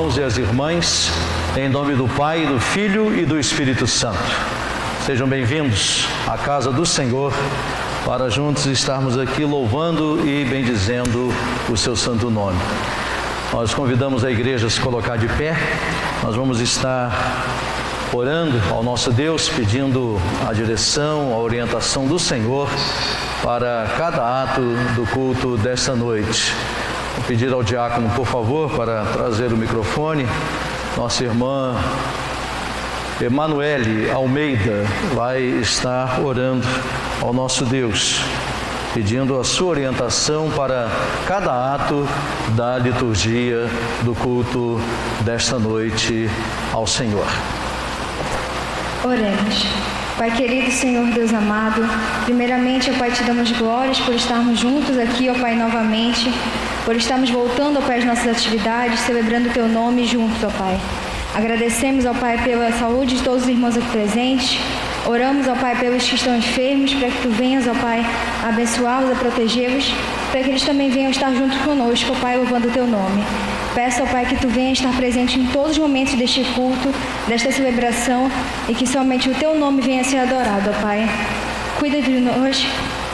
irmãos e as irmãs, em nome do Pai, do Filho e do Espírito Santo. Sejam bem-vindos à casa do Senhor, para juntos estarmos aqui louvando e bendizendo o seu santo nome. Nós convidamos a igreja a se colocar de pé. Nós vamos estar orando ao nosso Deus, pedindo a direção, a orientação do Senhor para cada ato do culto desta noite. Vou pedir ao diácono, por favor, para trazer o microfone. Nossa irmã Emanuele Almeida vai estar orando ao nosso Deus, pedindo a sua orientação para cada ato da liturgia do culto desta noite ao Senhor. Oremos. Pai querido, Senhor Deus amado, primeiramente, ó Pai, te damos glórias por estarmos juntos aqui, ó Pai, novamente, por estarmos voltando, ó Pai, às nossas atividades, celebrando o Teu nome juntos, ó Pai. Agradecemos, ó Pai, pela saúde de todos os irmãos aqui presentes. Oramos, ó Pai, pelos que estão enfermos, para que Tu venhas, ó Pai, a abençoá-los, a protegê-los, para que eles também venham estar junto conosco, ó Pai, louvando o Teu nome. Peço, ó Pai, que Tu venha estar presente em todos os momentos deste culto, desta celebração, e que somente o Teu nome venha a ser adorado, ó Pai. Cuida de nós,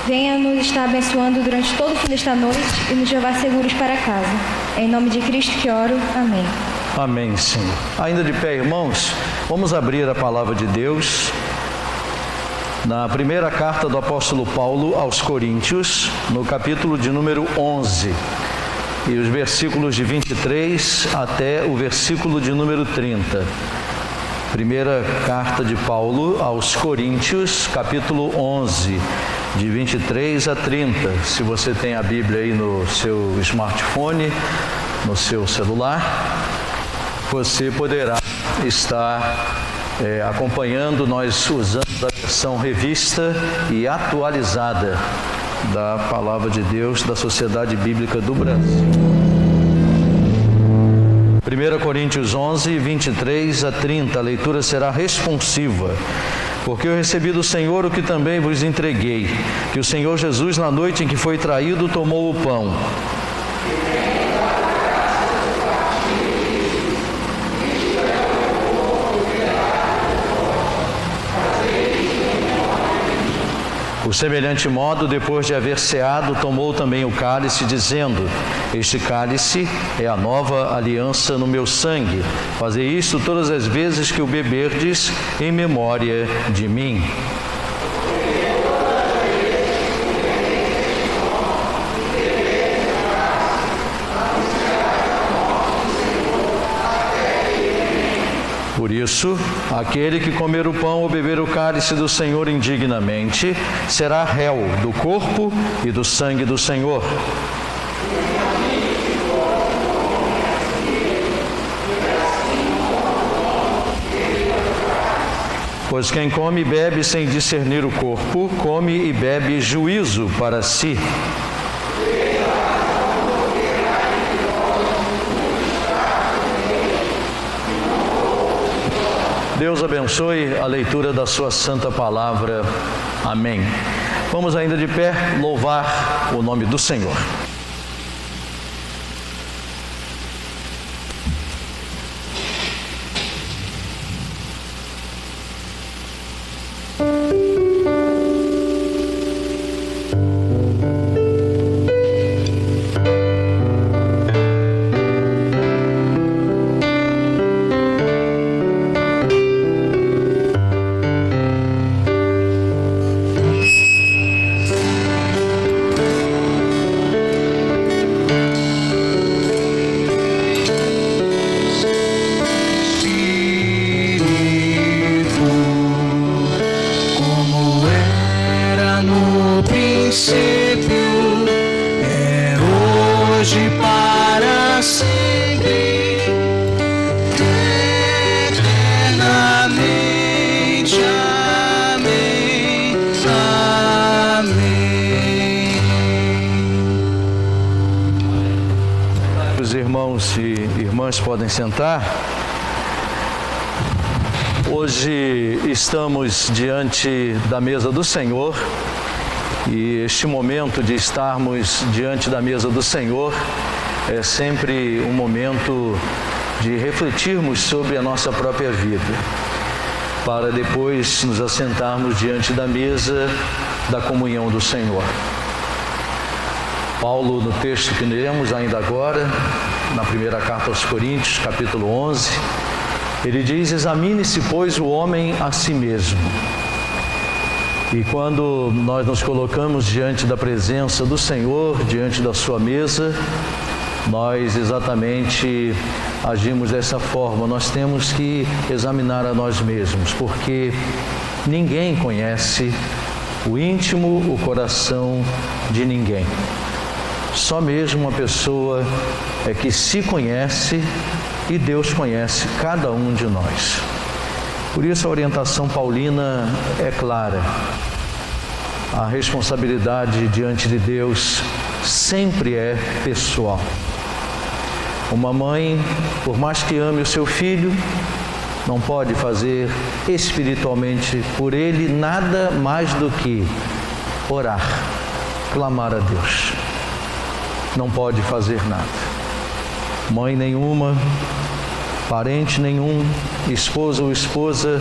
venha nos estar abençoando durante todo o fim desta noite e nos levar seguros para casa. Em nome de Cristo que oro. Amém. Amém, Senhor. Ainda de pé, irmãos, vamos abrir a palavra de Deus na primeira carta do apóstolo Paulo aos Coríntios, no capítulo de número 11, e os versículos de 23 até o versículo de número 30. Primeira carta de Paulo aos Coríntios, capítulo 11, de 23 a 30. Se você tem a Bíblia aí no seu smartphone, no seu celular, você poderá estar acompanhando. Nós usamos a versão revista e atualizada da Palavra de Deus da Sociedade Bíblica do Brasil. 1 Coríntios 11, 23 a 30, a leitura será responsiva. Porque eu recebi do Senhor o que também vos entreguei, que o Senhor Jesus, na noite em que foi traído, tomou o pão. Por semelhante modo, depois de haver ceado, tomou também o cálice, dizendo: Este cálice é a nova aliança no meu sangue. Fazei isto todas as vezes que o beberdes, em memória de mim. isso, aquele que comer o pão ou beber o cálice do Senhor indignamente será réu do corpo e do sangue do Senhor. Pois quem come e bebe sem discernir o corpo, come e bebe juízo para si. Deus abençoe a leitura da sua santa palavra. Amém. Vamos ainda de pé louvar o nome do Senhor. Irmãos e irmãs podem sentar. Hoje estamos diante da mesa do Senhor e este momento de estarmos diante da mesa do Senhor é sempre um momento de refletirmos sobre a nossa própria vida, para depois nos assentarmos diante da mesa da comunhão do Senhor. Paulo, no texto que lemos ainda agora, na primeira carta aos Coríntios, capítulo 11, ele diz: examine-se, pois, o homem a si mesmo. E quando nós nos colocamos diante da presença do Senhor, diante da sua mesa, nós exatamente agimos dessa forma. Nós temos que examinar a nós mesmos, porque ninguém conhece o íntimo, o coração de ninguém. Só mesmo uma pessoa é que se conhece e Deus conhece cada um de nós. Por isso a orientação paulina é clara. A responsabilidade diante de Deus sempre é pessoal. Uma mãe, por mais que ame o seu filho, não pode fazer espiritualmente por ele nada mais do que orar, clamar a Deus. Não pode fazer nada. Mãe nenhuma, parente nenhum, esposa ou esposa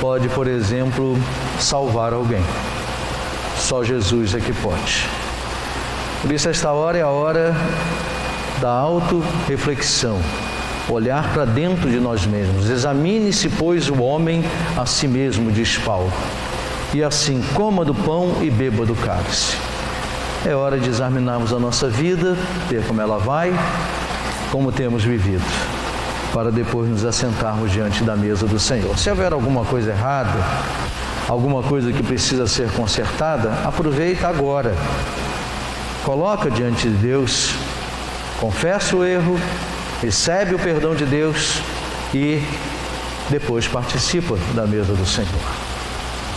pode, por exemplo, salvar alguém. Só Jesus é que pode. Por isso esta hora é a hora da auto-reflexão, olhar para dentro de nós mesmos. Examine-se, pois, o homem a si mesmo, diz Paulo, e assim coma do pão e beba do cálice. É hora de examinarmos a nossa vida, ver como ela vai, como temos vivido, para depois nos assentarmos diante da mesa do Senhor. Se houver alguma coisa errada, alguma coisa que precisa ser consertada, aproveita agora. Coloca diante de Deus, confessa o erro, recebe o perdão de Deus e depois participa da mesa do Senhor.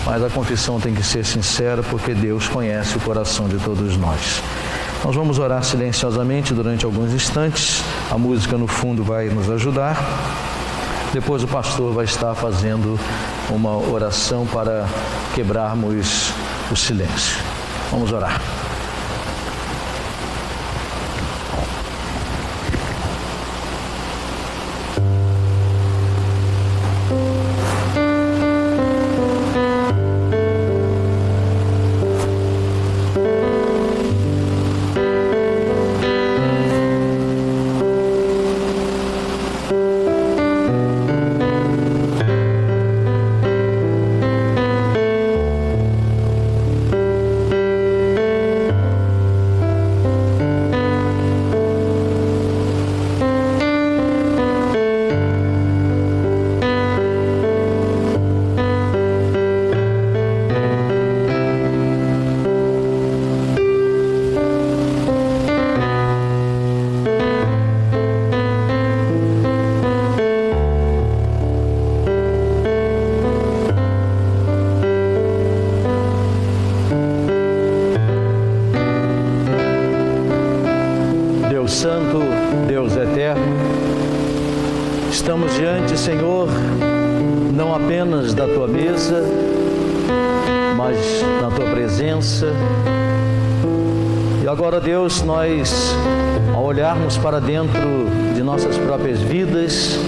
Mas a confissão tem que ser sincera, porque Deus conhece o coração de todos nós. Nós vamos orar silenciosamente durante alguns instantes. A música no fundo vai nos ajudar. Depois o pastor vai estar fazendo uma oração para quebrarmos o silêncio. Vamos orar. Deus Santo, Deus Eterno, estamos diante, Senhor, não apenas da Tua mesa, mas na Tua presença. E agora, Deus, nós, ao olharmos para dentro de nossas próprias vidas,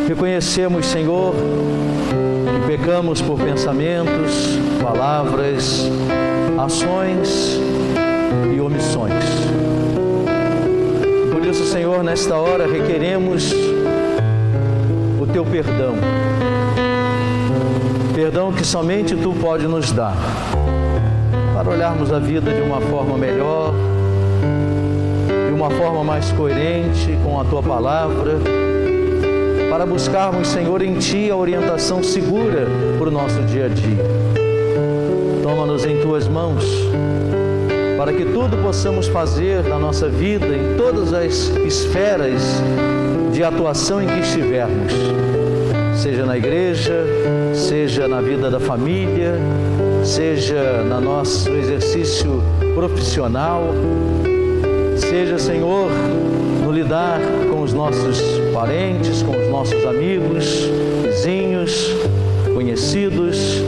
reconhecemos, Senhor, que pecamos por pensamentos, palavras, ações e omissões. Por isso, Senhor, nesta hora requeremos o Teu perdão. Perdão que somente Tu pode nos dar, para olharmos a vida de uma forma melhor, de uma forma mais coerente com a Tua palavra, para buscarmos, Senhor, em Ti a orientação segura para o nosso dia a dia. Toma-nos em Tuas mãos, para que tudo possamos fazer na nossa vida, em todas as esferas de atuação em que estivermos, seja na igreja, seja na vida da família, seja no nosso exercício profissional, seja, Senhor, no lidar com os nossos parentes, com os nossos amigos, vizinhos, conhecidos.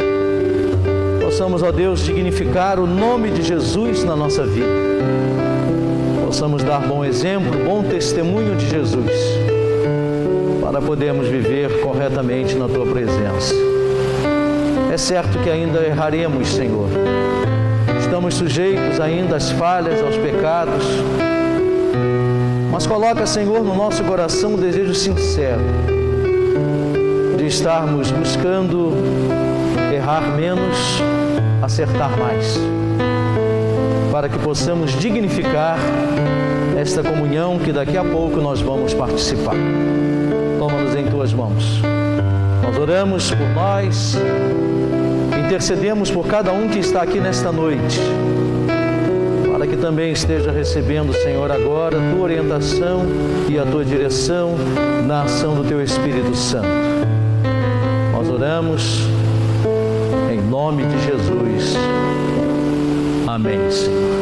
Possamos, ó Deus, dignificar o nome de Jesus na nossa vida. Possamos dar bom exemplo, bom testemunho de Jesus, para podermos viver corretamente na Tua presença. É certo que ainda erraremos, Senhor. Estamos sujeitos ainda às falhas, aos pecados. Mas coloca, Senhor, no nosso coração um desejo sincero de estarmos buscando errar menos, acertar mais, para que possamos dignificar esta comunhão que daqui a pouco nós vamos participar. Toma-nos em Tuas mãos. Nós oramos por nós, intercedemos por cada um que está aqui nesta noite, para que também esteja recebendo, Senhor, agora a Tua orientação e a Tua direção na ação do Teu Espírito Santo. Nós oramos em nome de Jesus. Amém, Senhor.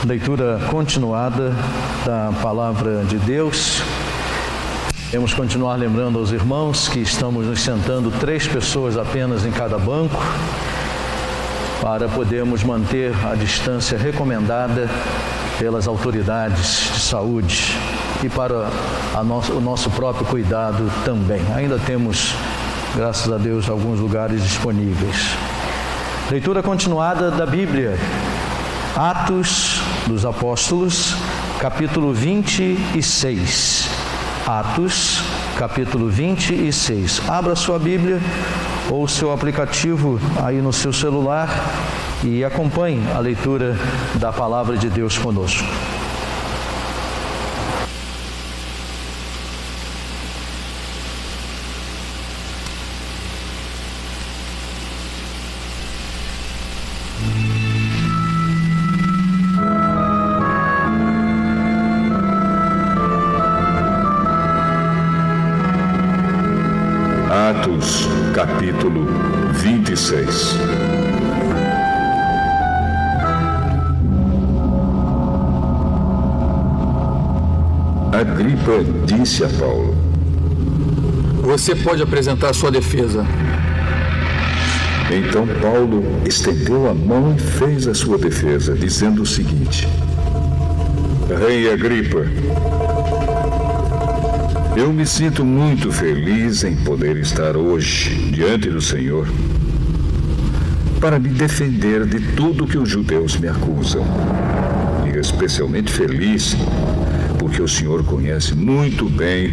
Leitura continuada da Palavra de Deus. Vamos continuar lembrando aos irmãos que estamos nos sentando 3 pessoas apenas em cada banco, para podermos manter a distância recomendada pelas autoridades de saúde e para o nosso próprio cuidado também. Ainda temos, graças a Deus, alguns lugares disponíveis. Leitura continuada da Bíblia. Atos dos Apóstolos, capítulo 26. Atos, capítulo 26. Abra sua Bíblia ou o seu aplicativo aí no seu celular e acompanhe a leitura da Palavra de Deus conosco. Atos, capítulo 26. Agripa disse a Paulo: Você pode apresentar sua defesa. Então Paulo estendeu a mão e fez a sua defesa, dizendo o seguinte: Rei Agripa, eu me sinto muito feliz em poder estar hoje diante do Senhor para me defender de tudo que os judeus me acusam. E especialmente feliz porque o Senhor conhece muito bem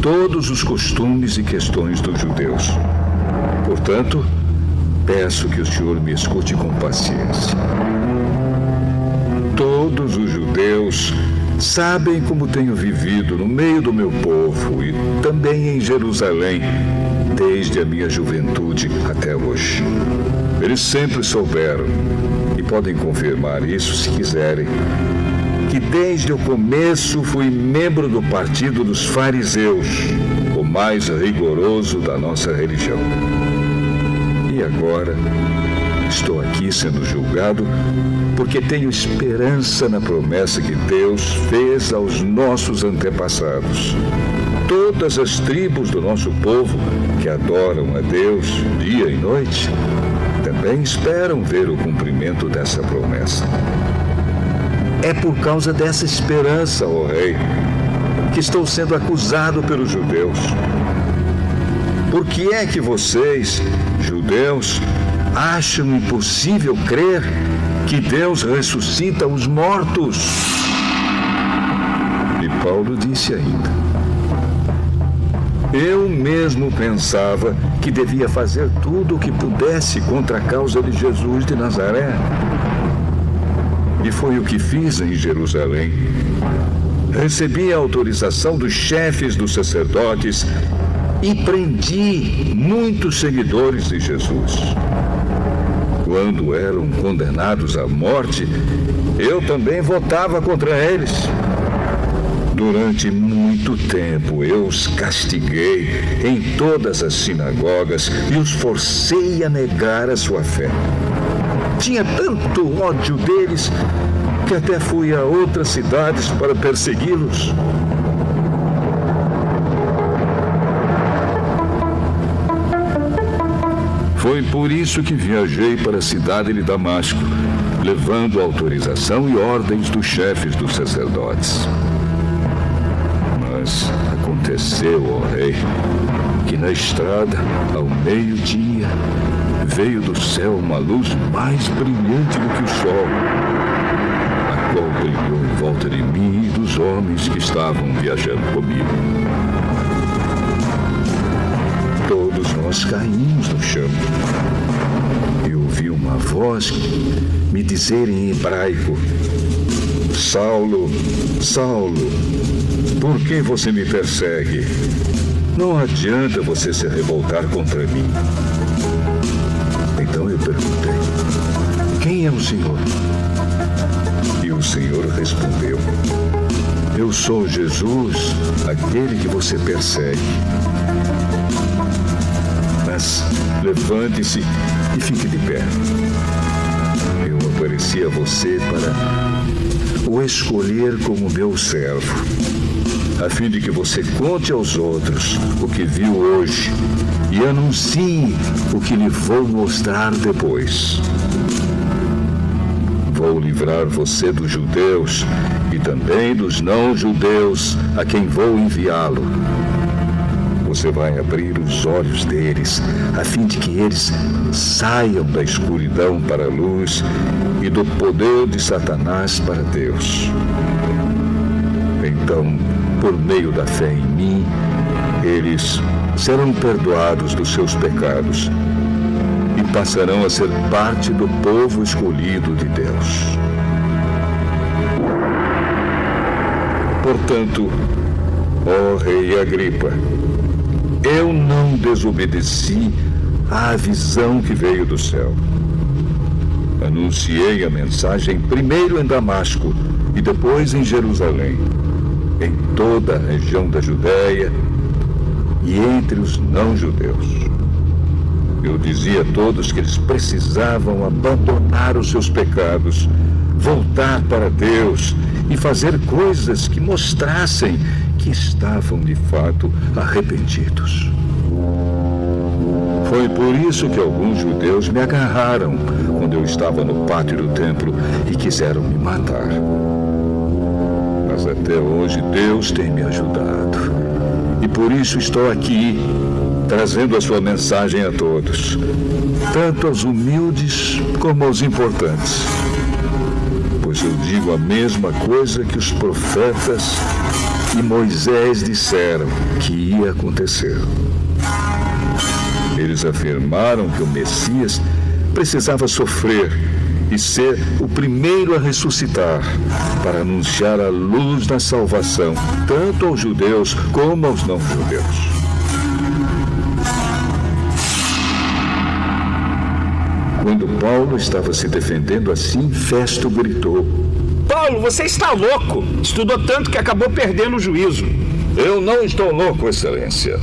todos os costumes e questões dos judeus. Portanto, peço que o Senhor me escute com paciência. Todos os judeus sabem como tenho vivido no meio do meu povo e também em Jerusalém, desde a minha juventude até hoje. Eles sempre souberam, e podem confirmar isso se quiserem, que desde o começo fui membro do partido dos fariseus, o mais rigoroso da nossa religião. e agora estou aqui sendo julgado porque tenho esperança na promessa que Deus fez aos nossos antepassados. Todas as tribos do nosso povo que adoram a Deus dia e noite também esperam ver o cumprimento dessa promessa. É por causa dessa esperança, ó Rei, que estou sendo acusado pelos judeus. Por que é que vocês, judeus, acham impossível crer que Deus ressuscita os mortos? E Paulo disse ainda: eu mesmo pensava que devia fazer tudo o que pudesse contra a causa de Jesus de Nazaré. E foi o que fiz em Jerusalém. Recebi a autorização dos chefes dos sacerdotes e prendi muitos seguidores de Jesus. Quando eram condenados à morte, eu também votava contra eles. Durante muito tempo eu os castiguei em todas as sinagogas e os forcei a negar a sua fé. Tinha tanto ódio deles que até fui a outras cidades para persegui-los. Foi por isso que viajei para a cidade de Damasco, levando autorização e ordens dos chefes dos sacerdotes. Mas aconteceu, ó Rei, que na estrada, ao meio-dia, veio do céu uma luz mais brilhante do que o sol, a qual brilhou em volta de mim e dos homens que estavam viajando comigo. Todos nós caímos no chão e ouvi uma voz me dizer em hebraico: Saulo, Saulo, por que você me persegue? Não adianta você se revoltar contra mim. Então eu perguntei: quem é o Senhor? E o Senhor respondeu: eu sou Jesus, aquele que você persegue. Mas levante-se e fique de pé. Eu apareci a você para o escolher como meu servo, a fim de que você conte aos outros o que viu hoje e anuncie o que lhe vou mostrar depois. Vou livrar você dos judeus e também dos não-judeus a quem vou enviá-lo. Você vai abrir os olhos deles, a fim de que eles saiam da escuridão para a luz e do poder de Satanás para Deus. Então, por meio da fé em mim, eles serão perdoados dos seus pecados e passarão a ser parte do povo escolhido de Deus. Portanto, ó Rei Agripa, eu não desobedeci à visão que veio do céu. Anunciei a mensagem primeiro em Damasco e depois em Jerusalém, em toda a região da Judéia e entre os não-judeus. Eu dizia a todos que eles precisavam abandonar os seus pecados, voltar para Deus e fazer coisas que mostrassem que estavam de fato arrependidos. Foi por isso que alguns judeus me agarraram quando eu estava no pátio do templo e quiseram me matar. Mas até hoje Deus tem me ajudado. E por isso estou aqui, trazendo a sua mensagem a todos, tanto aos humildes como aos importantes. Pois eu digo a mesma coisa que os profetas e Moisés disseram que ia acontecer. Eles afirmaram que o Messias precisava sofrer e ser o primeiro a ressuscitar para anunciar a luz da salvação, tanto aos judeus como aos não-judeus. Quando Paulo estava se defendendo assim, Festo gritou: Paulo, você está louco! Estudou tanto que acabou perdendo o juízo. Eu não estou louco, Excelência.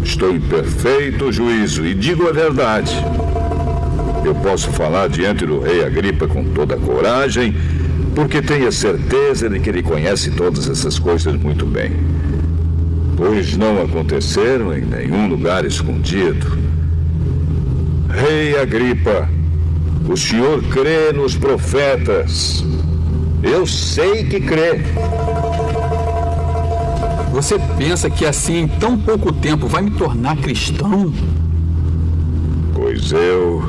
Estou em perfeito juízo e digo a verdade. Eu posso falar diante do rei Agripa com toda a coragem, porque tenho a certeza de que ele conhece todas essas coisas muito bem, pois não aconteceram em nenhum lugar escondido. Rei Agripa, o senhor crê nos profetas. Eu sei que crê. Você pensa que assim, em tão pouco tempo, vai me tornar cristão? Pois eu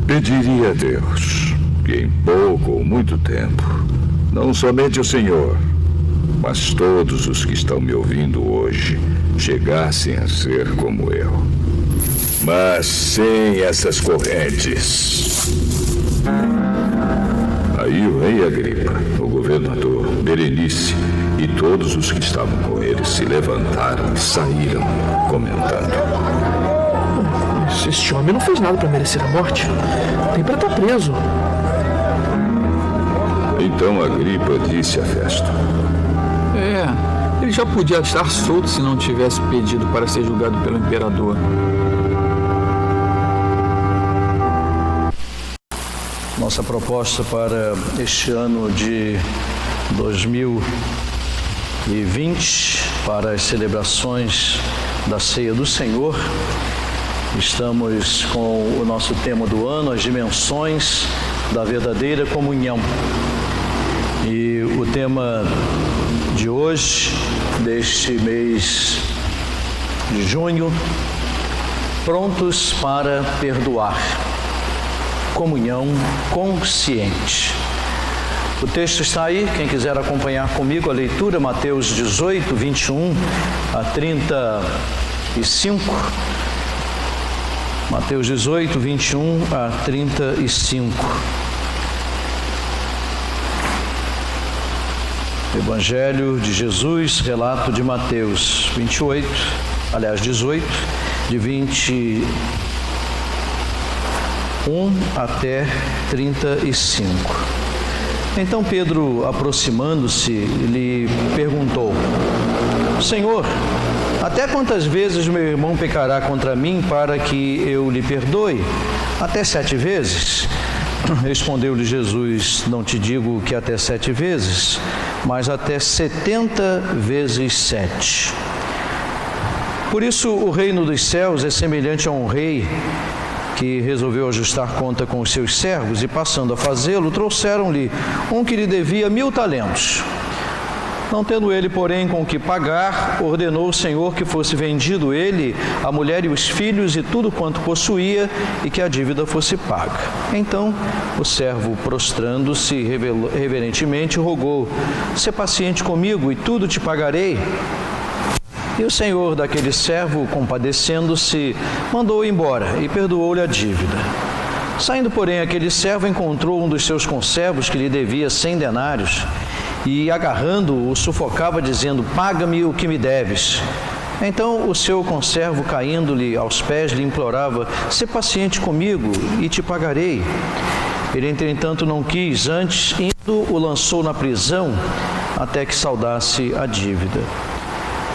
pediria a Deus que em pouco ou muito tempo, não somente o senhor, mas todos os que estão me ouvindo hoje, chegassem a ser como eu. Mas sem essas correntes. Aí o rei Agripa, o governador, Berenice e todos os que estavam com ele se levantaram e saíram, comentando: Este homem não fez nada para merecer a morte. Tem para estar preso. Então Agripa disse a Festo: Ele já podia estar solto se não tivesse pedido para ser julgado pelo imperador. Nossa proposta para este ano de 2020, para as celebrações da Ceia do Senhor, estamos com o nosso tema do ano, as dimensões da verdadeira comunhão. E o tema de hoje, deste mês de junho, prontos para perdoar. Comunhão consciente. O texto está aí, quem quiser acompanhar comigo a leitura, Mateus 18, 21 a 35. Mateus 18, 21 a 35. Evangelho de Jesus, relato de Mateus 18, de 21 até 35. Então Pedro, aproximando-se, lhe perguntou: Senhor, até quantas vezes meu irmão pecará contra mim para que eu lhe perdoe? Até 7 vezes? Respondeu-lhe Jesus: Não te digo que até 7 vezes, mas até 70 vezes 7. Por isso o reino dos céus é semelhante a um rei que resolveu ajustar conta com os seus servos, e passando a fazê-lo, trouxeram-lhe um que lhe devia 1000 talentos. Não tendo ele, porém, com que pagar, ordenou o Senhor que fosse vendido ele, a mulher e os filhos e tudo quanto possuía, e que a dívida fosse paga. Então o servo, prostrando-se reverentemente, rogou: Sê paciente comigo e tudo te pagarei. E o senhor daquele servo, compadecendo-se, mandou-o embora e perdoou-lhe a dívida. Saindo, porém, aquele servo encontrou um dos seus conservos que lhe devia 100 denários e, agarrando-o, o sufocava, dizendo: Paga-me o que me deves. Então o seu conservo, caindo-lhe aos pés, lhe implorava: Sê paciente comigo e te pagarei. Ele, entretanto, não quis, antes, indo, o lançou na prisão até que saldasse a dívida.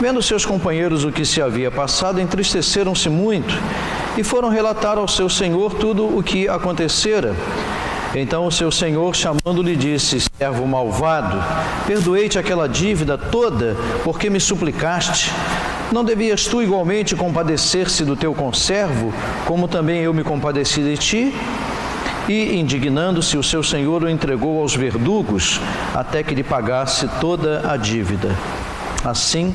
Vendo seus companheiros o que se havia passado, entristeceram-se muito e foram relatar ao seu senhor tudo o que acontecera. Então o seu senhor, chamando-lhe, disse: Servo malvado, perdoei-te aquela dívida toda, porque me suplicaste. Não devias tu igualmente compadecer-se do teu conservo, como também eu me compadeci de ti? E, indignando-se, o seu senhor o entregou aos verdugos, até que lhe pagasse toda a dívida. Assim,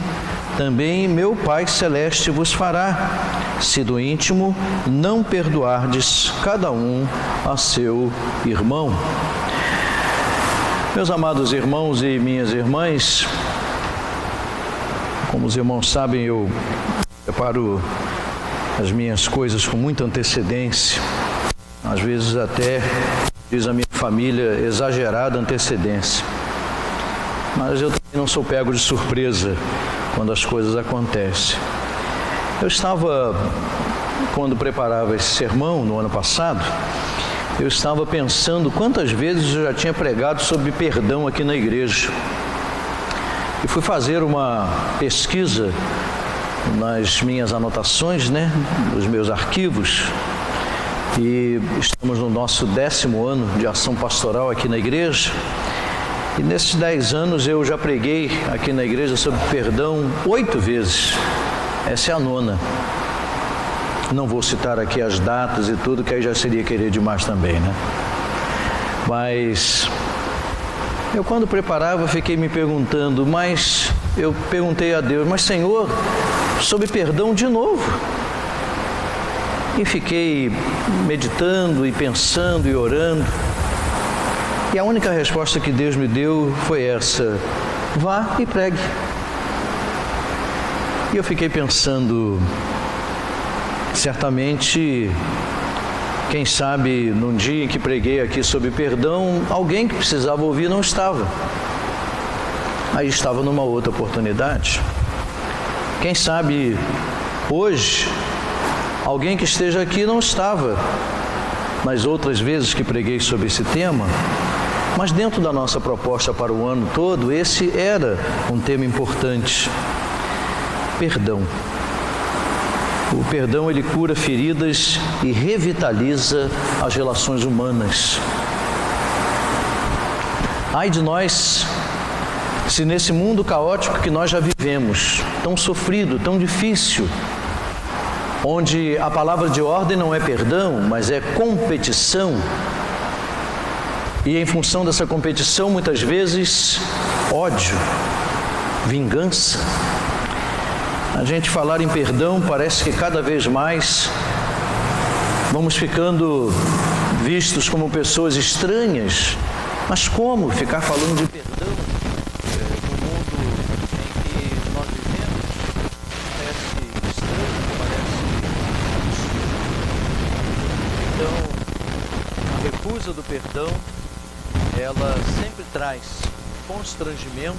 também meu Pai Celeste vos fará, se do íntimo não perdoardes cada um a seu irmão. Meus amados irmãos e minhas irmãs, como os irmãos sabem, eu preparo as minhas coisas com muita antecedência, às vezes até, diz a minha família, exagerada antecedência. Mas eu também não sou pego de surpresa quando as coisas acontecem. Eu estava, quando preparava esse sermão no ano passado, eu estava pensando quantas vezes eu já tinha pregado sobre perdão aqui na igreja. E fui fazer uma pesquisa nas minhas anotações, né, nos meus arquivos, e estamos no nosso 10º ano de ação pastoral aqui na igreja. E nesses 10 anos eu já preguei aqui na igreja sobre perdão 8 vezes. Essa é a 9ª. Não vou citar aqui as datas e tudo, que aí já seria querer demais também, né? Mas eu, quando preparava, fiquei me perguntando, mas eu perguntei a Deus, mas Senhor, sobre perdão de novo? E fiquei meditando e pensando e orando. E a única resposta que Deus me deu foi essa: vá e pregue. E eu fiquei pensando, certamente, quem sabe, num dia em que preguei aqui sobre perdão, alguém que precisava ouvir não estava. Aí estava numa outra oportunidade. Quem sabe, hoje, alguém que esteja aqui não estava nas outras vezes que preguei sobre esse tema, mas dentro da nossa proposta para o ano todo, esse era um tema importante. Perdão. O perdão, ele cura feridas e revitaliza as relações humanas. Ai de nós, se nesse mundo caótico que nós já vivemos, tão sofrido, tão difícil, onde a palavra de ordem não é perdão, mas é competição, e em função dessa competição, muitas vezes, ódio, vingança. A gente falar em perdão, parece que cada vez mais vamos ficando vistos como pessoas estranhas. Mas como ficar falando de perdão no mundo em que nós vivemos? Parece estranho, parece absurdo. Então, a recusa do perdão, ela sempre traz constrangimento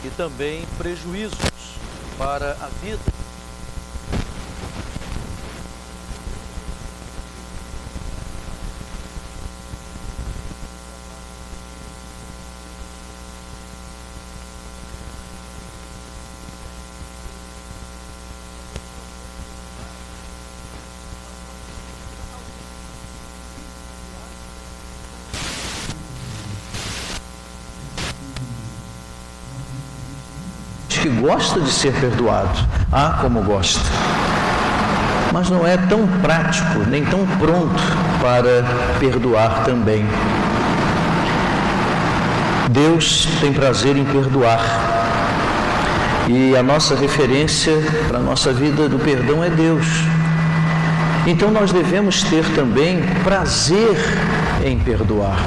e também prejuízos para a vida. Que gosta de ser perdoado, como gosta, mas não é tão prático nem tão pronto para perdoar também. Deus tem prazer em perdoar, e a nossa referência para a nossa vida do perdão é Deus. Então nós devemos ter também prazer em perdoar.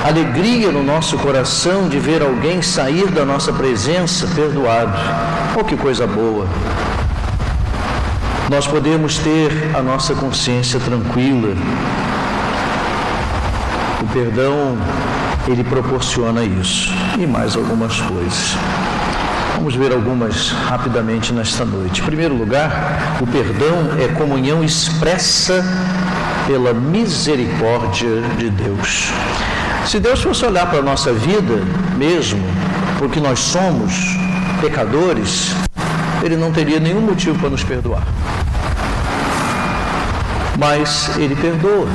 Alegria no nosso coração de ver alguém sair da nossa presença perdoado. Oh, que coisa boa! Nós podemos ter a nossa consciência tranquila. O perdão, ele proporciona isso. E mais algumas coisas. Vamos ver algumas rapidamente nesta noite. Em primeiro lugar, o perdão é comunhão expressa pela misericórdia de Deus. Se Deus fosse olhar para a nossa vida mesmo, porque nós somos pecadores, Ele não teria nenhum motivo para nos perdoar. Mas Ele perdoa,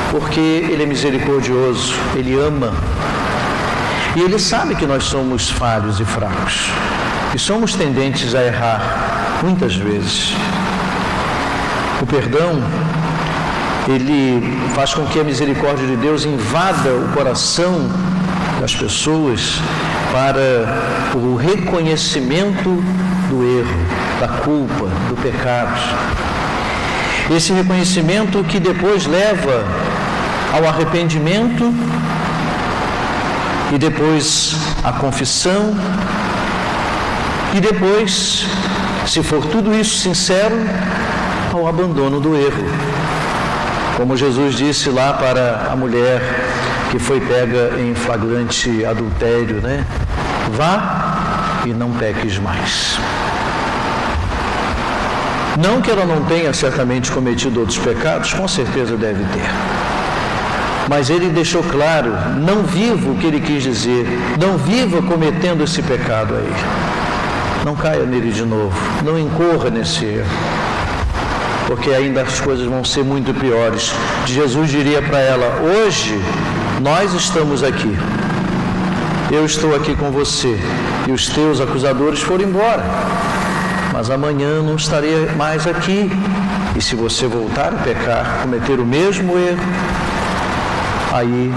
porque Ele é misericordioso, Ele ama. E Ele sabe que nós somos falhos e fracos, e somos tendentes a errar, muitas vezes. O perdão, ele faz com que a misericórdia de Deus invada o coração das pessoas para o reconhecimento do erro, da culpa, do pecado. Esse reconhecimento que depois leva ao arrependimento e depois à confissão e depois, se for tudo isso sincero, ao abandono do erro. Como Jesus disse lá para a mulher que foi pega em flagrante adultério, né? Vá e não peques mais. Não que ela não tenha certamente cometido outros pecados, com certeza deve ter. Mas ele deixou claro, não viva o que ele quis dizer, não viva cometendo esse pecado aí. não caia nele de novo, não incorra nesse erro, porque ainda as coisas vão ser muito piores. Jesus diria para ela: hoje nós estamos aqui, eu estou aqui com você, e os teus acusadores foram embora, mas amanhã não estarei mais aqui, e se você voltar a pecar, cometer o mesmo erro, aí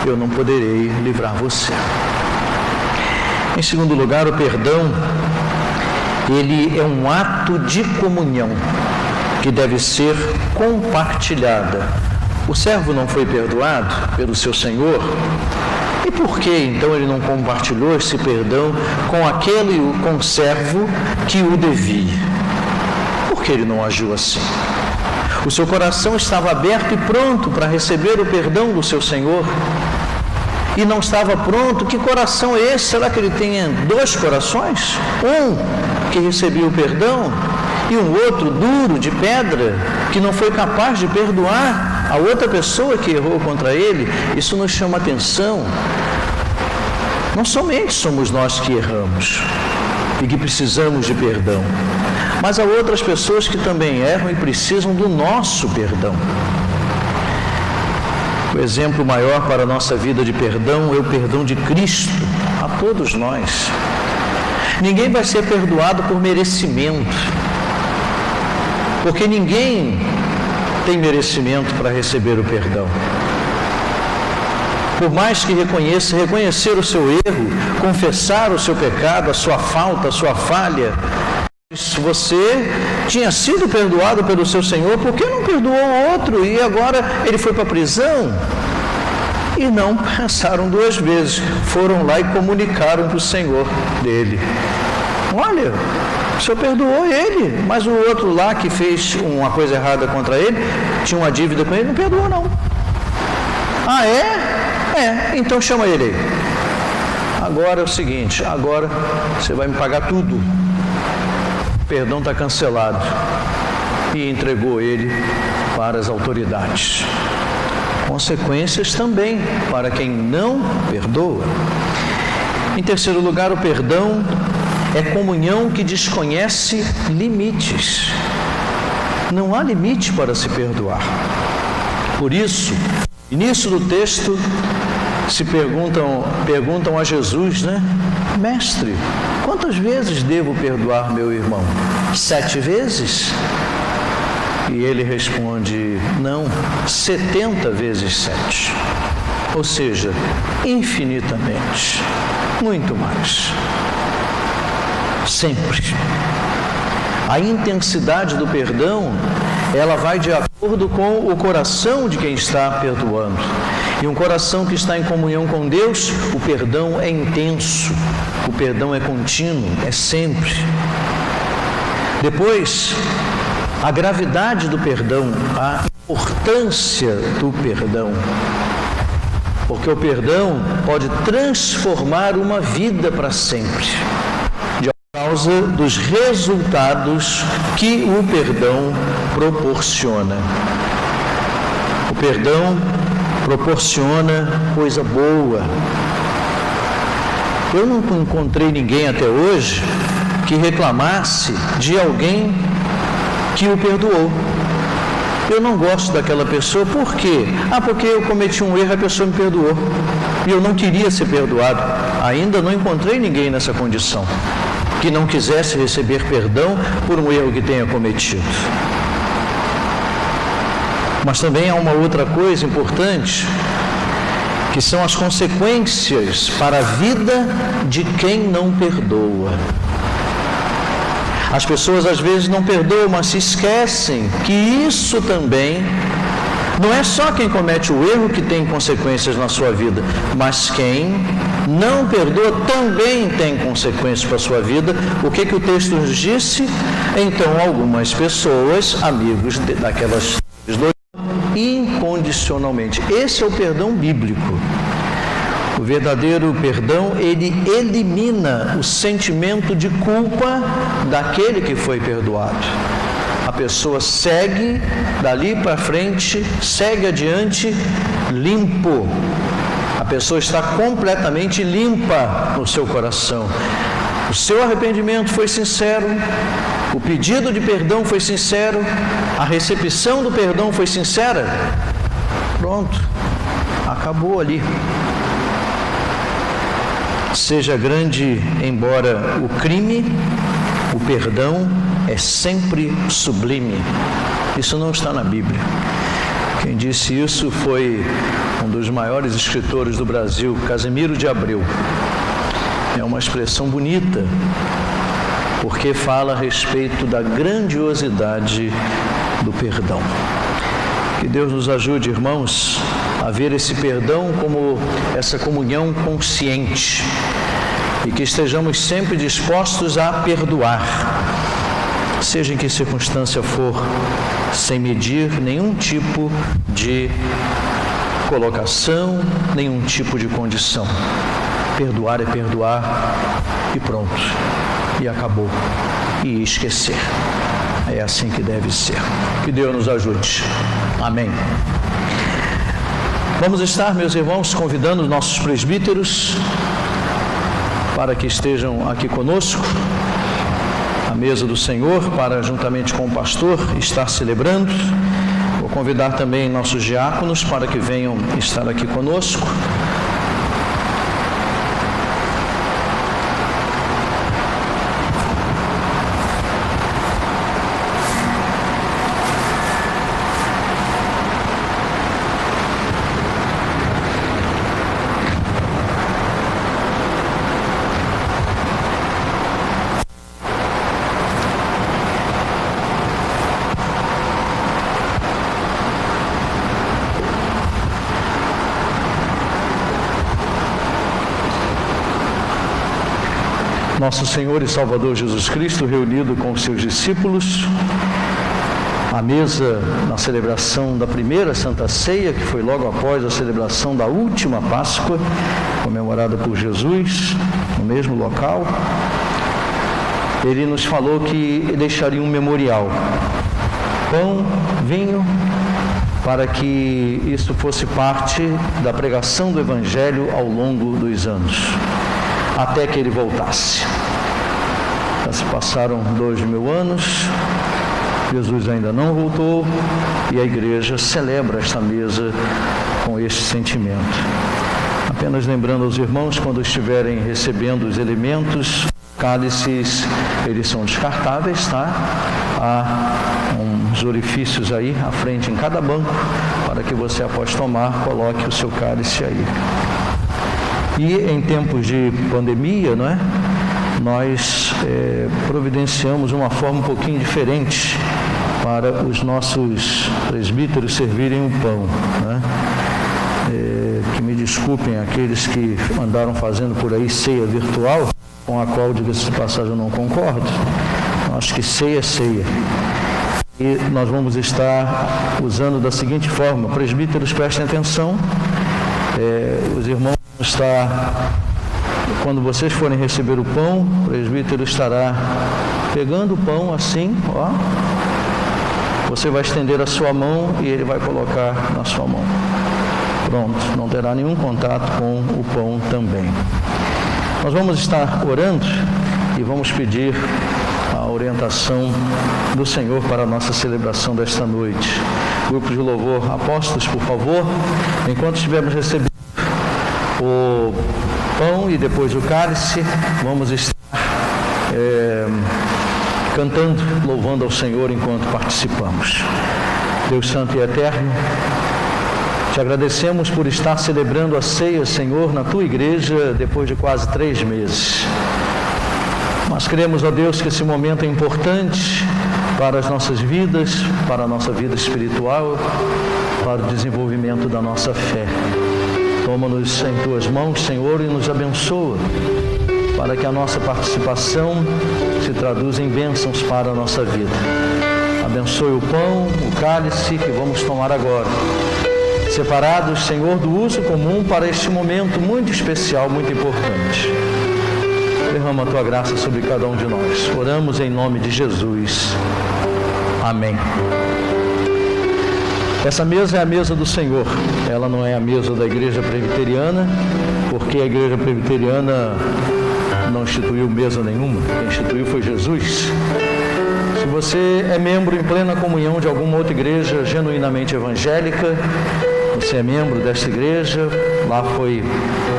eu não poderei livrar você. Em segundo lugar, o perdão, ele é um ato de comunhão que deve ser compartilhada. O servo não foi perdoado pelo seu senhor, e por que então ele não compartilhou esse perdão com aquele conservo que o devia? Por que ele não agiu assim? O seu coração estava aberto e pronto para receber o perdão do seu senhor, e não estava pronto. Que coração é esse? Será que ele tem dois corações? Um que recebia o perdão e um outro duro, de pedra, que não foi capaz de perdoar a outra pessoa que errou contra ele? Isso nos chama atenção. Não somente somos nós que erramos e que precisamos de perdão, mas há outras pessoas que também erram e precisam do nosso perdão. O exemplo maior para a nossa vida de perdão é o perdão de Cristo a todos nós. Ninguém vai ser perdoado por merecimento, porque ninguém tem merecimento para receber o perdão. Por mais que reconhecer o seu erro, confessar o seu pecado, a sua falta, a sua falha, se você tinha sido perdoado pelo seu Senhor, por que não perdoou o outro e agora ele foi para a prisão? E não pensaram duas vezes, foram lá e comunicaram para o Senhor dele: olha, o Senhor perdoou ele, mas o outro lá que fez uma coisa errada contra ele, tinha uma dívida com ele, não perdoou não. Ah, é? É, então chama ele aí. Agora é o seguinte, agora você vai me pagar tudo. O perdão está cancelado. E entregou ele para as autoridades. Consequências também para quem não perdoa. Em terceiro lugar, o perdão é comunhão que desconhece limites. Não há limite para se perdoar. Por isso, início do texto, se perguntam a Jesus, né? Mestre, quantas vezes devo perdoar meu irmão? 7 vezes? E ele responde: não, 70 vezes 7. Ou seja, infinitamente, muito mais. Sempre. A intensidade do perdão, ela vai de acordo com o coração de quem está perdoando. E um coração que está em comunhão com Deus, o perdão é intenso, o perdão é contínuo, é sempre. Depois, a gravidade do perdão, a importância do perdão. Porque o perdão pode transformar uma vida para sempre, de causa dos resultados que o perdão proporciona. O perdão proporciona coisa boa. Eu não encontrei ninguém até hoje que reclamasse de alguém que o perdoou. Eu não gosto daquela pessoa, por quê? Porque eu cometi um erro, a pessoa me perdoou. E eu não queria ser perdoado. Ainda não encontrei ninguém nessa condição que não quisesse receber perdão por um erro que tenha cometido. Mas também há uma outra coisa importante, que são as consequências para a vida de quem não perdoa. As pessoas às vezes não perdoam, mas se esquecem que isso também não é só quem comete o erro que tem consequências na sua vida, mas quem não perdoa também tem consequências para a sua vida. O que o texto nos disse? Então, algumas pessoas, amigos daquelas dois, incondicionalmente. Esse é o perdão bíblico. O verdadeiro perdão, ele elimina o sentimento de culpa daquele que foi perdoado. A pessoa segue dali para frente, segue adiante, limpo. A pessoa está completamente limpa no seu coração. O seu arrependimento foi sincero, o pedido de perdão foi sincero, a recepção do perdão foi sincera, pronto, acabou ali. Seja grande, embora o crime, o perdão é sempre sublime. Isso não está na Bíblia. Quem disse isso foi um dos maiores escritores do Brasil, Casimiro de Abreu. É uma expressão bonita, porque fala a respeito da grandiosidade do perdão. Que Deus nos ajude, irmãos, a ver esse perdão como essa comunhão consciente e que estejamos sempre dispostos a perdoar, seja em que circunstância for, sem medir nenhum tipo de colocação, nenhum tipo de condição. Perdoar é perdoar e pronto, e acabou, e esquecer. É assim que deve ser. Que Deus nos ajude. Amém. Vamos estar, meus irmãos, convidando os nossos presbíteros para que estejam aqui conosco, à mesa do Senhor, para, juntamente com o pastor, estar celebrando. Vou convidar também nossos diáconos para que venham estar aqui conosco. Nosso Senhor e Salvador Jesus Cristo, reunido com os seus discípulos, à mesa na celebração da primeira Santa Ceia, que foi logo após a celebração da última Páscoa, comemorada por Jesus, no mesmo local, Ele nos falou que deixaria um memorial, pão, vinho, para que isso fosse parte da pregação do Evangelho ao longo dos anos, até que Ele voltasse. Já se passaram 2000 anos, Jesus ainda não voltou, e a igreja celebra esta mesa com este sentimento. Apenas lembrando aos irmãos, quando estiverem recebendo os elementos, cálices, eles são descartáveis, tá? Há uns orifícios aí à frente em cada banco, para que você, após tomar, coloque o seu cálice aí. E em tempos de pandemia, não é? Nós providenciamos uma forma um pouquinho diferente para os nossos presbíteros servirem o pão, né? Que me desculpem aqueles que andaram fazendo por aí ceia virtual, com a qual, diga-se de passagem, eu não concordo. Eu acho que ceia é ceia. E nós vamos estar usando da seguinte forma: presbíteros, prestem atenção, os irmãos vão estar, quando vocês forem receber o pão, o presbítero estará pegando o pão assim, ó. Você vai estender a sua mão e ele vai colocar na sua mão. Pronto, não terá nenhum contato com o pão também. Nós vamos estar orando e vamos pedir a orientação do Senhor para a nossa celebração desta noite. Grupo de louvor, apóstolos, por favor, enquanto estivermos recebendo o pão e depois o cálice, vamos estar cantando, louvando ao Senhor enquanto participamos. Deus Santo e Eterno, te agradecemos por estar celebrando a ceia, Senhor, na tua igreja depois de quase 3 meses. Nós cremos, ó Deus, que esse momento é importante para as nossas vidas, para a nossa vida espiritual, para o desenvolvimento da nossa fé. Toma-nos em tuas mãos, Senhor, e nos abençoa, para que a nossa participação se traduza em bênçãos para a nossa vida. Abençoe o pão, o cálice que vamos tomar agora, separados, Senhor, do uso comum para este momento muito especial, muito importante. Derrama a tua graça sobre cada um de nós. Oramos em nome de Jesus. Amém. Essa mesa é a mesa do Senhor. Ela não é a mesa da Igreja Presbiteriana, porque a Igreja Presbiteriana não instituiu mesa nenhuma, quem instituiu foi Jesus. Se você é membro em plena comunhão de alguma outra igreja genuinamente evangélica, você é membro desta igreja, lá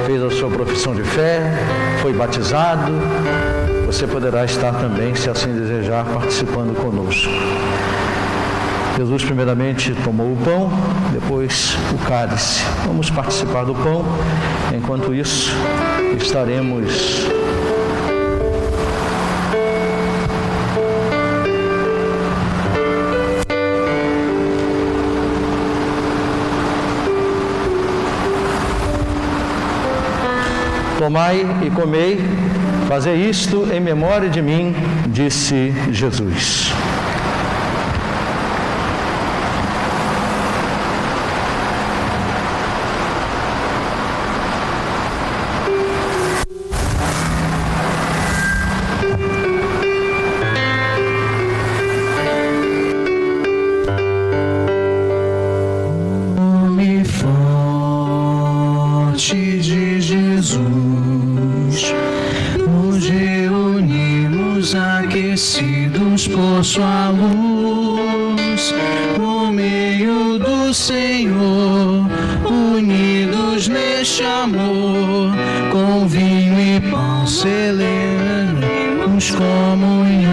fez a sua profissão de fé, foi batizado, você poderá estar também, se assim desejar, participando conosco. Jesus primeiramente tomou o pão, depois o cálice. Vamos participar do pão. Enquanto isso, estaremos tomai e comei, fazei isto em memória de mim, disse Jesus. Por sua luz, no meio do Senhor, unidos neste amor, com vinho e pão celebramos comunhão.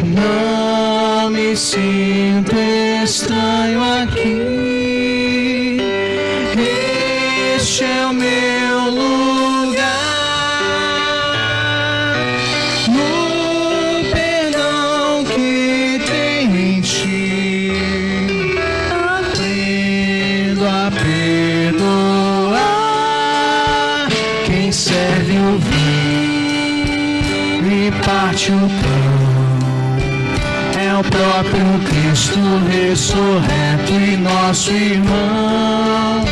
Não me sinto estranho aqui, este é o meu lugar. Parte o pão, é o próprio Cristo ressurreto e nosso irmão,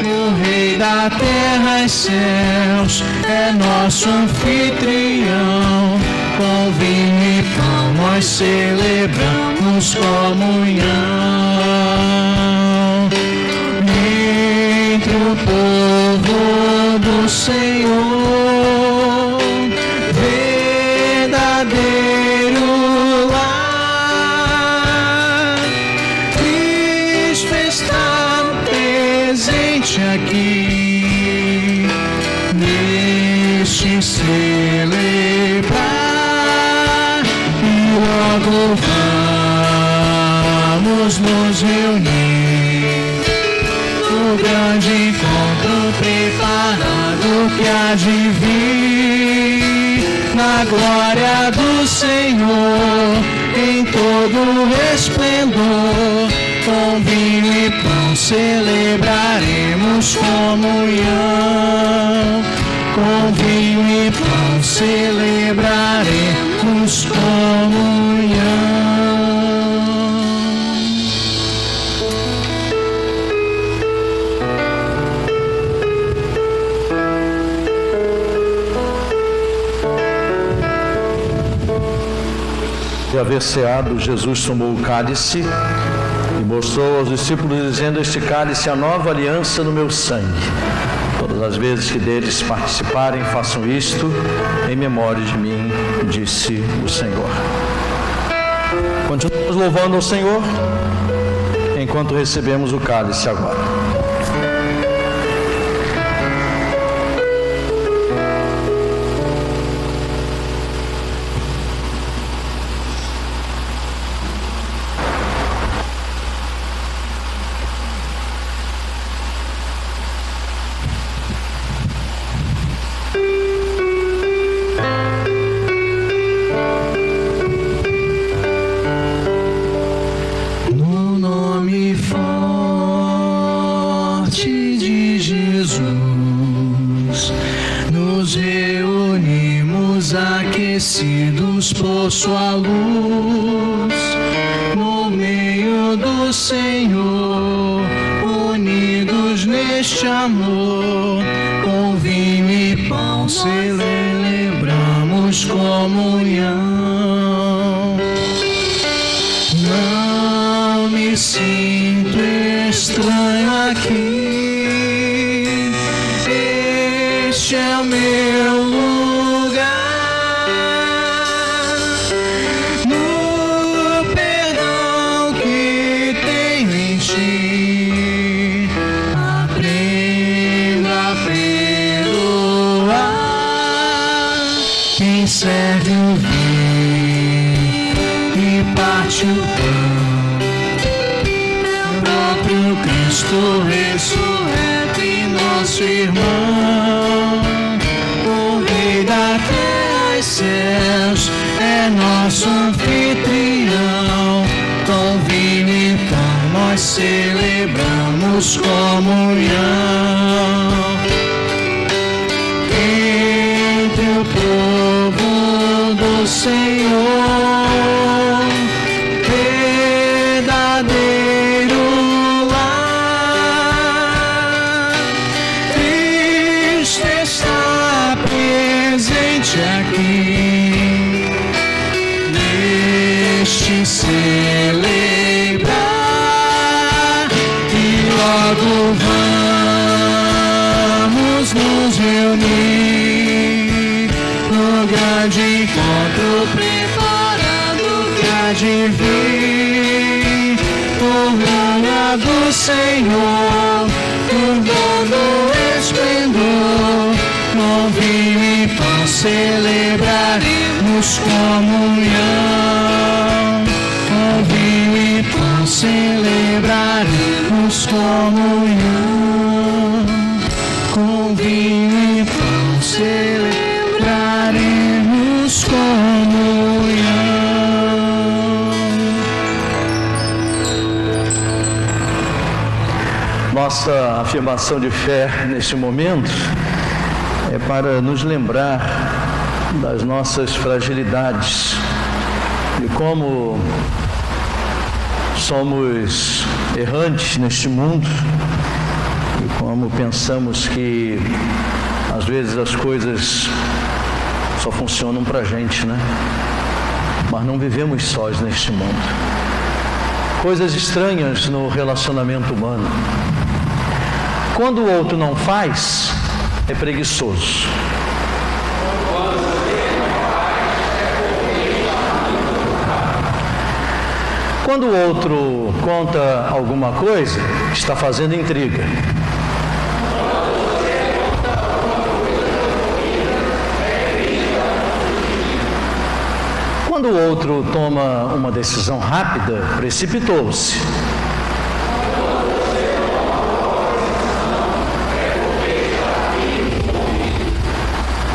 o Rei da terra e céus, é nosso anfitrião. Com vinho e pão nós celebramos comunhão entre o povo do Senhor. Verdadeiro lar, Cristo está presente aqui, neste celebrar, e logo vamos nos reunir no grande encontro preparado que há de vir. Na glória do Senhor, em todo resplendor, com vinho e pão celebraremos comunhão. Com vinho e pão celebraremos comunhão. De haver ceado, Jesus tomou o cálice e mostrou aos discípulos, dizendo: este cálice é a nova aliança no meu sangue. Todas as vezes que deles participarem, façam isto em memória de mim, disse o Senhor. Continuamos louvando ao Senhor enquanto recebemos o cálice agora. Aquecidos por sua luz, no meio do Senhor, unidos neste amor, com vinho e pão celebramos comunhão. Não me sinto estranho aqui, deste o pão, próprio Cristo ressurreto e nosso irmão, o Rei da terra e céus, é nosso anfitrião. Com vinho então nós celebramos comunhão entre o povo do Senhor, verdadeiro lar. Cristo está presente aqui neste celebrar, e logo vamos nos reunir no grande encontro, preparando que há de vir, por glória do Senhor, dando esplendor, com vinho e pão celebraremos comunhão, com vinho e pão celebraremos comunhão, com vinho e pão celebraremos comunhão. Nossa afirmação de fé neste momento é para nos lembrar das nossas fragilidades, de como somos errantes neste mundo e como pensamos que às vezes as coisas só funcionam para a gente, né? Mas não vivemos sós neste mundo. Coisas estranhas no relacionamento humano. Quando o outro não faz, é preguiçoso. Quando o outro conta alguma coisa, está fazendo intriga. Quando o outro toma uma decisão rápida, precipitou-se.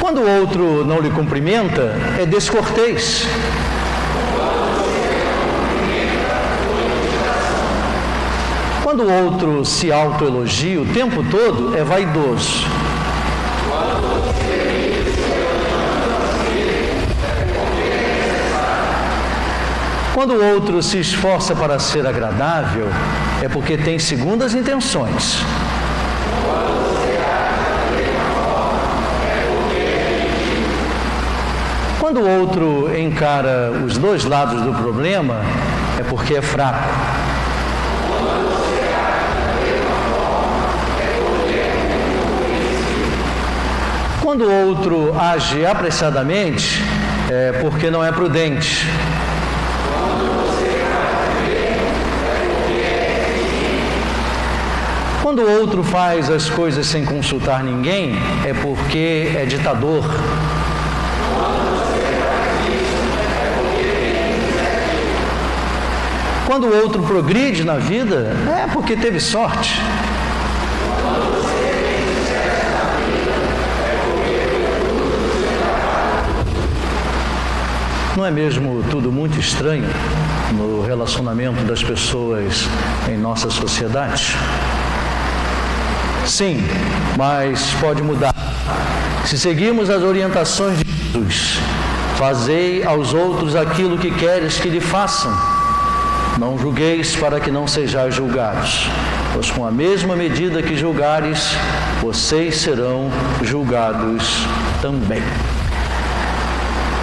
Quando o outro não lhe cumprimenta, é descortês. Quando o outro se autoelogia o tempo todo, é vaidoso. Quando o outro se esforça para ser agradável, é porque tem segundas intenções. Quando o outro encara os dois lados do problema, é porque é fraco. Quando o outro age apressadamente, é porque não é prudente. Quando o outro faz as coisas sem consultar ninguém, é porque é ditador. Quando o outro progride na vida, é porque teve sorte. Não é mesmo tudo muito estranho no relacionamento das pessoas em nossa sociedade? Sim, mas pode mudar. Se seguirmos as orientações de Jesus, fazei aos outros aquilo que queres que lhe façam. Não julgueis para que não sejais julgados, pois com a mesma medida que julgares, vocês serão julgados também.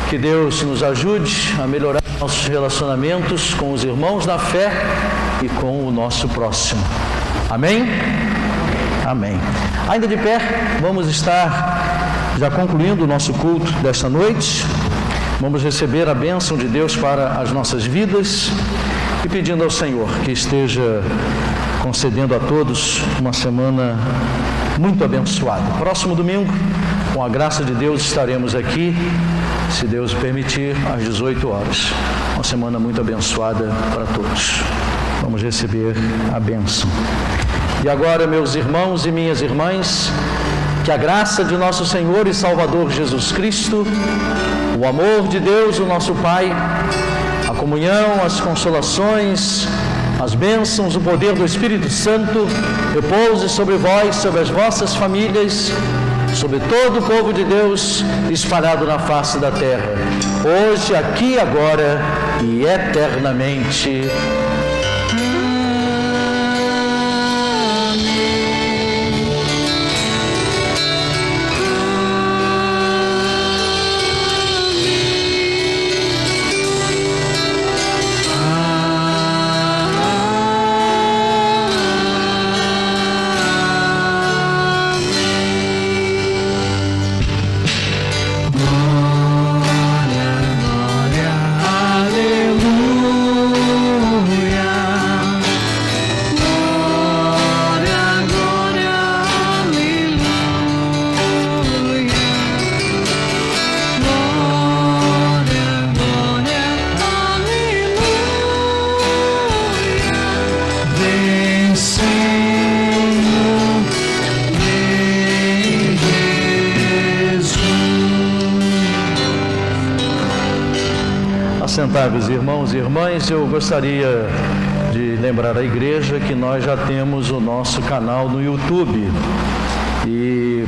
Que Deus nos ajude a melhorar nossos relacionamentos com os irmãos na fé e com o nosso próximo. Amém? Amém. Ainda de pé, vamos estar já concluindo o nosso culto desta noite. Vamos receber a bênção de Deus para as nossas vidas e pedindo ao Senhor que esteja concedendo a todos uma semana muito abençoada. Próximo domingo, com a graça de Deus, estaremos aqui se Deus permitir, às 18 horas. Uma semana muito abençoada para todos. Vamos receber a bênção. E agora, meus irmãos e minhas irmãs, que a graça de nosso Senhor e Salvador Jesus Cristo, o amor de Deus, o nosso Pai, a comunhão, as consolações, as bênçãos, o poder do Espírito Santo repouse sobre vós, sobre as vossas famílias, sobre todo o povo de Deus espalhado na face da terra, hoje, aqui, agora e eternamente. Assentáveis irmãos e irmãs, eu gostaria de lembrar à igreja que nós já temos o nosso canal no YouTube e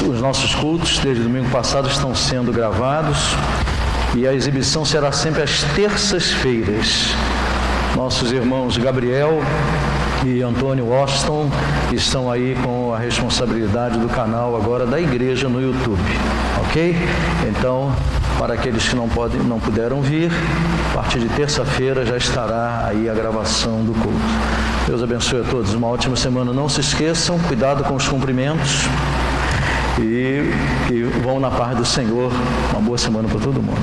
os nossos cultos desde domingo passado estão sendo gravados e a exibição será sempre às terças-feiras. Nossos irmãos Gabriel e Antônio Washington estão aí com a responsabilidade do canal agora da igreja no YouTube, ok? Então, para aqueles que não puderam vir, a partir de terça-feira já estará aí a gravação do culto. Deus abençoe a todos, uma ótima semana. Não se esqueçam, cuidado com os cumprimentos e vão na paz do Senhor. Uma boa semana para todo mundo.